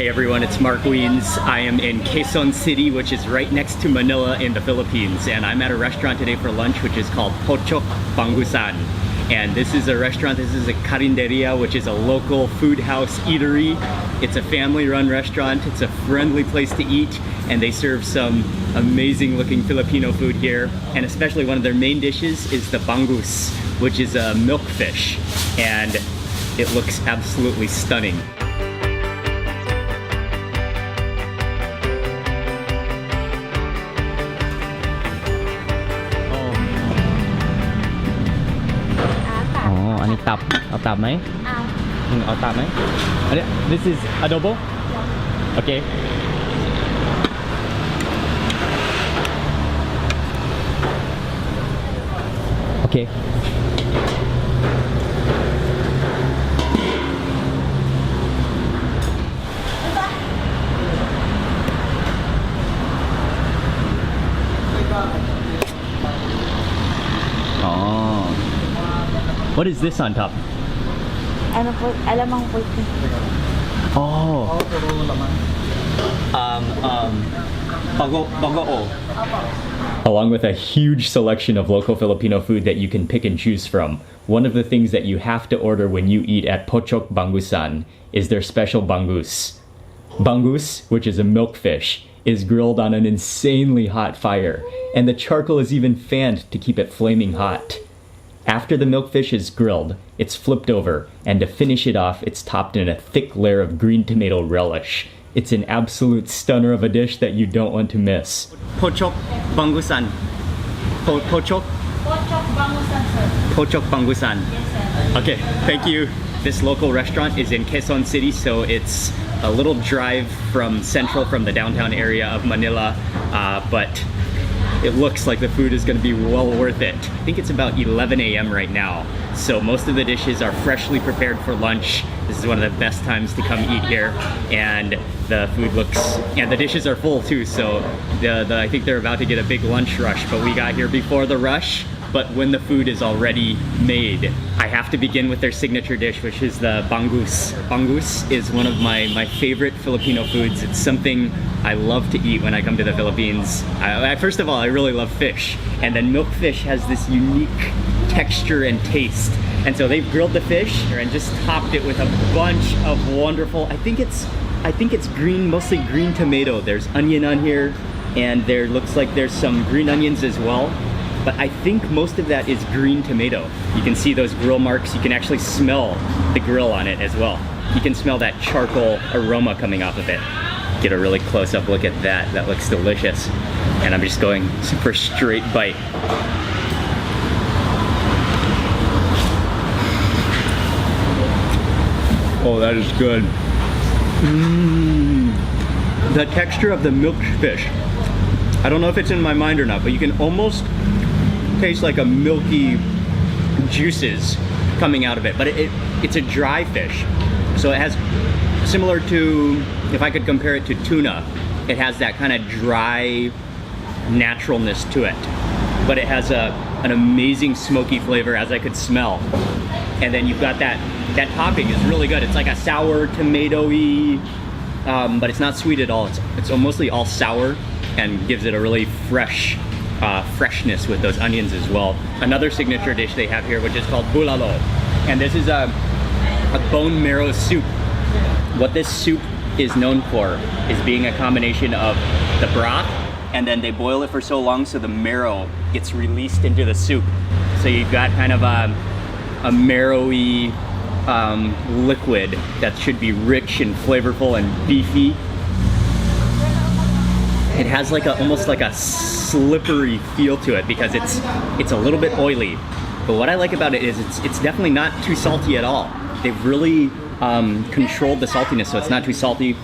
Hey everyone, it's Mark Weens. I am in Quezon City, which is right next to Manila in the Philippines. And I'm at a restaurant today for lunch, which is called Pochok Bangusan. And this is a restaurant, this is a carinderia, which is a local food house eatery. It's a family-run restaurant. It's a friendly place to eat. And they serve some amazing looking Filipino food here. And especially one of their main dishes is the bangus, which is a milkfish. And it looks absolutely stunning. Tap. เอาตับไหมเอาตับไหมอันนี้ This is adobo? Okay. Okay. What is this on top? Ano po? Alamang po. Oh. Bagoong. Along with a huge selection of local Filipino food that you can pick and choose from, one of the things that you have to order when you eat at Pochok Bangusan is their special bangus. Bangus, which is a milkfish, is grilled on an insanely hot fire, and the charcoal is even fanned to keep it flaming hot. After the milkfish is grilled, it's flipped over, and to finish it off, it's topped in a thick layer of green tomato relish. It's an absolute stunner of a dish that you don't want to miss. Pochok Bangusan. Pochok? Pochok Bangusan, sir. Pochok Bangusan. Yes, sir. Okay, thank you. This local restaurant is in Quezon City, so it's a little drive from the downtown area of Manila, but it looks like the food is going to be well worth it. I think it's about 11 a.m. right now, so most of the dishes are freshly prepared for lunch. This is one of the best times to come eat here, and the food and the dishes are full too, so I think they're about to get a big lunch rush, but we got here before the rush. But when the food is already made, I have to begin with their signature dish, which is the bangus. Bangus is one of my favorite Filipino foods. It's something I love to eat when I come to the Philippines. First of all, I really love fish. And then milkfish has this unique texture and taste. And so they've grilled the fish and just topped it with a bunch of wonderful, I think it's green, mostly green tomato. There's onion on here, and there looks like there's some green onions as well. But I think most of that is green tomato. You can see those grill marks. You can actually smell the grill on it as well. You can smell that charcoal aroma coming off of it. Get a really close-up look at that. That looks delicious. And I'm just going super straight bite. Oh, that is good. The texture of the milkfish. I don't know if it's in my mind or not, but you can almost taste like a milky juices coming out of it, but it's a dry fish, so it has, similar to, if I could compare it to tuna, it has that kind of dry naturalness to it, but it has an amazing smoky flavor, as I could smell. And then you've got that topping is really good. It's like a sour tomatoey, but it's not sweet at all. It's mostly all sour and gives it a really freshness with those onions as well. Another signature dish they have here, which is called bulalo, and this is a bone marrow soup. What this soup is known for is being a combination of the broth, and then they boil it for so long so the marrow gets released into the soup. So you've got kind of a marrowy liquid that should be rich and flavorful and beefy. It has like almost like a slippery feel to it because it's a little bit oily. But what I like about it is it's definitely not too salty at all. They've really controlled the saltiness, so it's not too salty.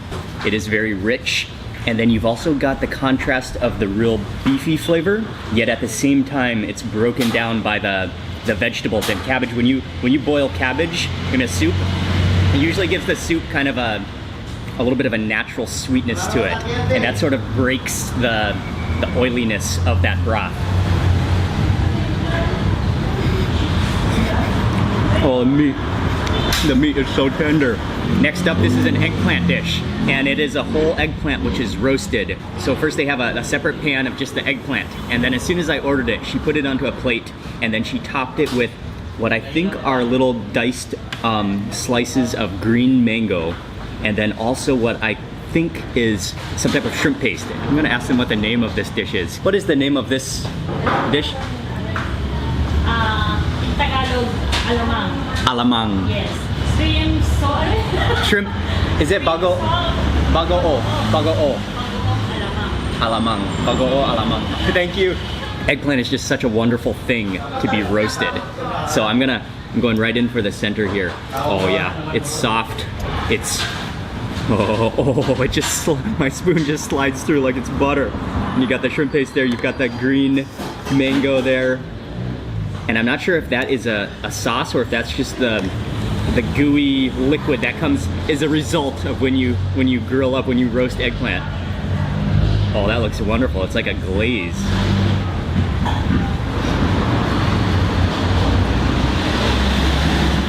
It is very rich. And then you've also got the contrast of the real beefy flavor, yet at the same time it's broken down by the vegetables and cabbage. When you boil cabbage in a soup, it usually gives the soup kind of a little bit of a natural sweetness to it, and that sort of breaks the oiliness of that broth. Oh, the meat is so tender. Next up, this is an eggplant dish. and it is a whole eggplant which is roasted. So first they have a separate pan of just the eggplant, and then as soon as I ordered it, she put it onto a plate, and then she topped it with what I think are little diced slices of green mango, and then also what I think is some type of shrimp paste. I'm gonna ask them what the name of this dish is. What is the name of this dish? In Tagalog, alamang. Alamang. Yes. Shrimp salt. Shrimp, is it bago? Bago-o. Bago-o. Alamang. Alamang. Bago-o, alamang. Thank you. Eggplant is just such a wonderful thing to be roasted. So I'm going right in for the center here. Oh yeah, it's soft. It's, it just, my spoon just slides through like it's butter. And you got the shrimp paste there, you've got that green mango there. And I'm not sure if that is a sauce or if that's just the gooey liquid that comes as a result of when you grill up, when you roast eggplant. Oh, that looks wonderful. It's like a glaze.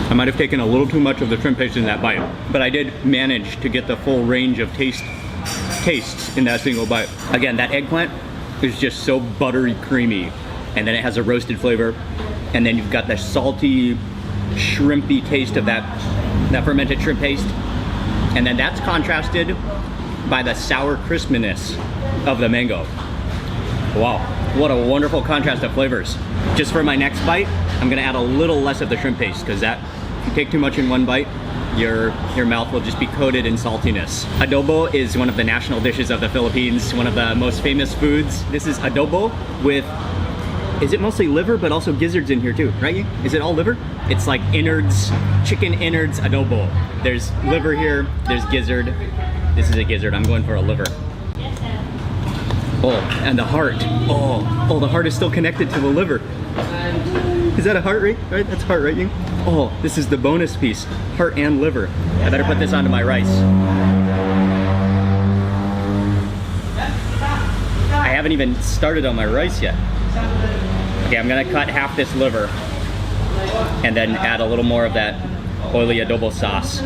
I might have taken a little too much of the shrimp paste in that bite, but I did manage to get the full range of tastes in that single bite. Again, that eggplant is just so buttery creamy, and then it has a roasted flavor, and then you've got the salty, shrimpy taste of that fermented shrimp paste, and then that's contrasted by the sour crispiness of the mango. Wow, what a wonderful contrast of flavors. Just for my next bite, I'm gonna add a little less of the shrimp paste, because that, if you take too much in one bite, your mouth will just be coated in saltiness. Adobo is one of the national dishes of the Philippines, one of the most famous foods. This is adobo with, is it mostly liver, but also gizzards in here too, right? Is it all liver? It's like innards, chicken innards adobo. There's liver here, there's gizzard. This is a gizzard, I'm going for a liver. Oh, and the heart. Oh, the heart is still connected to the liver. Is that a heart, right? That's heart, right? Ying? Oh, this is the bonus piece. Heart and liver. I better put this onto my rice. I haven't even started on my rice yet. Okay, I'm gonna cut half this liver and then add a little more of that oily adobo sauce.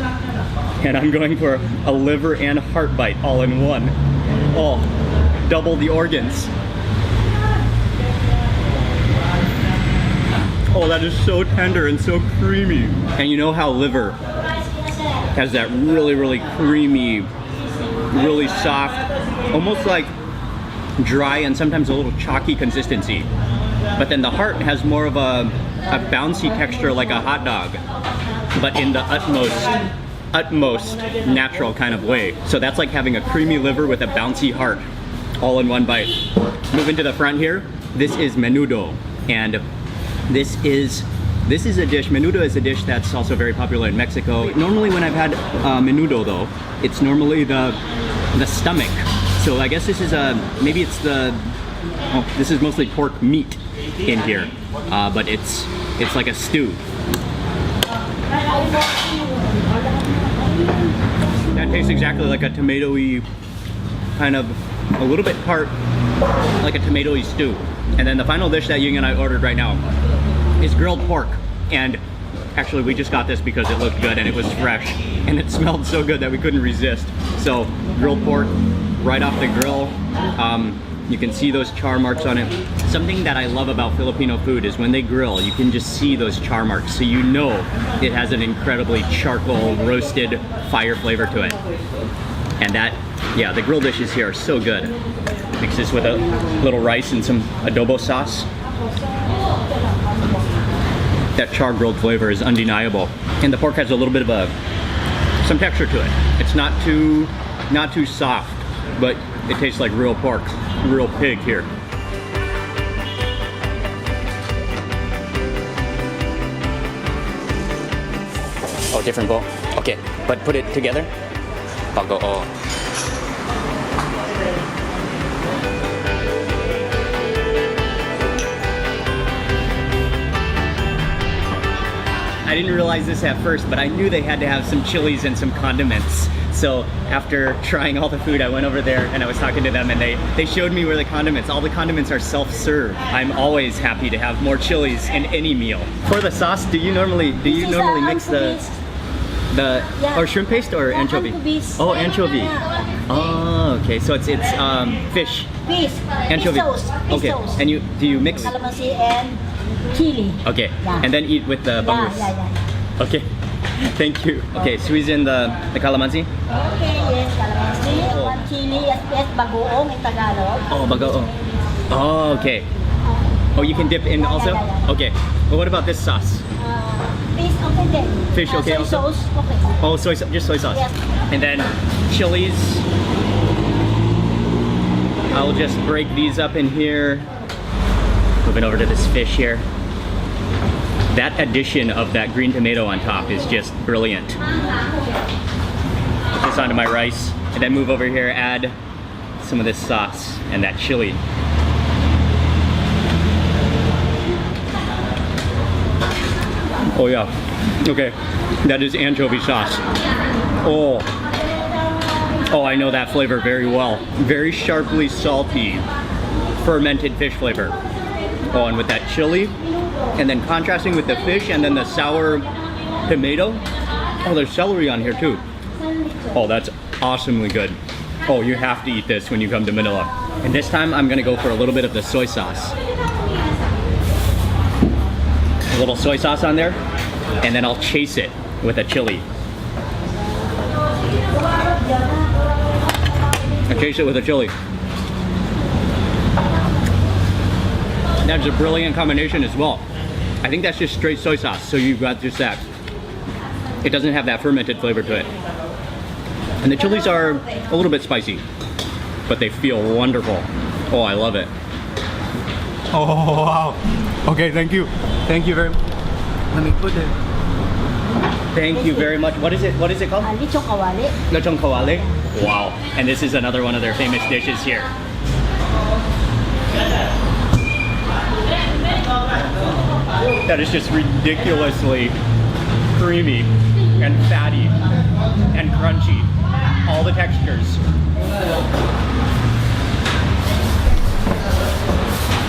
And I'm going for a liver and heart bite all in one. Oh, double the organs. Oh, that is so tender and so creamy. And you know how liver has that really, really creamy, really soft, almost like dry and sometimes a little chalky consistency. But then the heart has more of a bouncy texture like a hot dog, but in the utmost natural kind of way. So that's like having a creamy liver with a bouncy heart all in one bite. Moving to the front here, this is menudo, and this is a dish. Menudo is a dish that's also very popular in Mexico. Normally when I've had menudo though, it's normally the stomach. So I guess this is maybe it's this is mostly pork meat in here, but it's like a stew. That tastes exactly like a tomatoey kind of, a little bit part like a tomatoey stew. And then the final dish that Ying and I ordered right now is grilled pork. And actually we just got this because it looked good and it was fresh and it smelled so good that we couldn't resist. So grilled pork right off the grill. You can see those char marks on it. Something that I love about Filipino food is when they grill, you can just see those char marks. So you know it has an incredibly charcoal roasted fire flavor to it. And that, yeah, the grill dishes here are so good. Mix this with a little rice and some adobo sauce. That char grilled flavor is undeniable. And the pork has a little bit of some texture to it. It's not too soft, but it tastes like real pork, real pig here. Oh, different bowl. Okay, but put it together. Bago. I didn't realize this at first, but I knew they had to have some chilies and some condiments. So after trying all the food, I went over there and I was talking to them, and they showed me where the condiments, all the condiments are self-serve. I'm always happy to have more chilies in any meal. For the sauce, do you normally mix the... The Yeah. or shrimp paste or Yeah, anchovy? anchovies. Oh, anchovy. Yeah. Oh, okay. So it's fish. Fish. Anchovy. Fish sauce. Fish Okay. sauce. And do you mix? Calamansi and chili. Okay. Yeah. And then eat with the bangus. Yeah. Okay. Thank you. Okay, squeeze in the calamansi. Okay, yes, calamansi. Oh. One chili, yes, bagoong in Tagalog. Oh, bagoong. Oh, okay. Oh, you can dip in also? Yeah. Okay. Well, what about this sauce? Fish, okay then. Fish, okay, Soy also? sauce, okay. Oh, just soy sauce. Yes. And then chilies. I'll just break these up in here. Moving over to this fish here. That addition of that green tomato on top is just brilliant. Put this onto my rice, and then move over here, add some of this sauce and that chili. Oh yeah, okay, that is anchovy sauce. Oh, I know that flavor very well. Very sharply salty, fermented fish flavor. Oh, and with that chili, and then contrasting with the fish and then the sour tomato. Oh, there's celery on here too. Oh, that's awesomely good. Oh, you have to eat this when you come to Manila. And this time I'm gonna go for a little bit of the soy sauce. A little soy sauce on there, and then I'll chase it with a chili. I chase it with a chili. That's a brilliant combination as well. I think that's just straight soy sauce, so you've got just that. It doesn't have that fermented flavor to it. And the chilies are a little bit spicy, but they feel wonderful. Oh, I love it. Oh, wow. Okay, thank you. Thank you very much. Let me put it. Thank you very much. What is it called? Lechong kawali. Lechong kawali. Wow. And this is another one of their famous dishes here. That is just ridiculously creamy and fatty and crunchy. All the textures.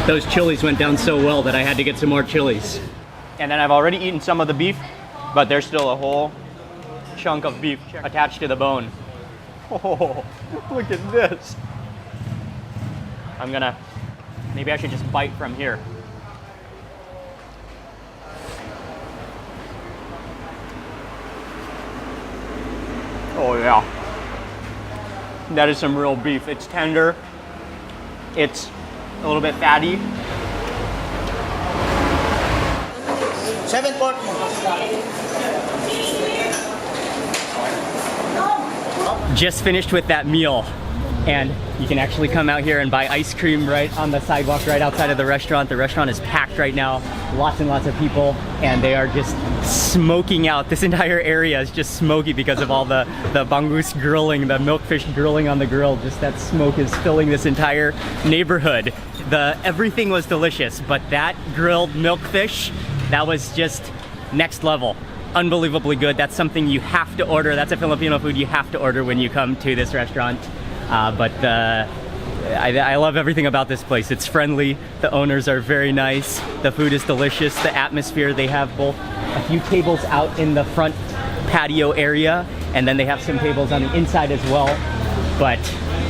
Those chilies went down so well that I had to get some more chilies. And then I've already eaten some of the beef, but there's still a whole chunk of beef attached to the bone. Oh, look at this. Maybe I should just bite from here. Oh yeah. That is some real beef. It's tender. It's a little bit fatty. 740. Just finished with that meal, and you can actually come out here and buy ice cream right on the sidewalk right outside of the restaurant. The restaurant is packed right now, lots and lots of people, and they are just smoking out. This entire area is just smoky because of all the bangus grilling, the milkfish grilling on the grill. Just that smoke is filling this entire neighborhood. Everything was delicious, but that grilled milkfish, that was just next level. Unbelievably good. That's something you have to order. That's a Filipino food you have to order when you come to this restaurant. I love everything about this place. It's friendly. The owners are very nice. The food is delicious. The atmosphere, they have both a few tables out in the front patio area, and then they have some tables on the inside as well. But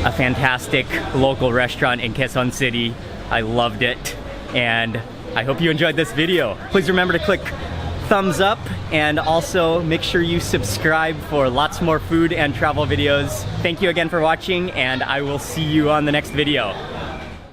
a fantastic local restaurant in Quezon City. I loved it, and I hope you enjoyed this video. Please remember to click thumbs up, and also make sure you subscribe for lots more food and travel videos. Thank you again for watching, and I will see you on the next video.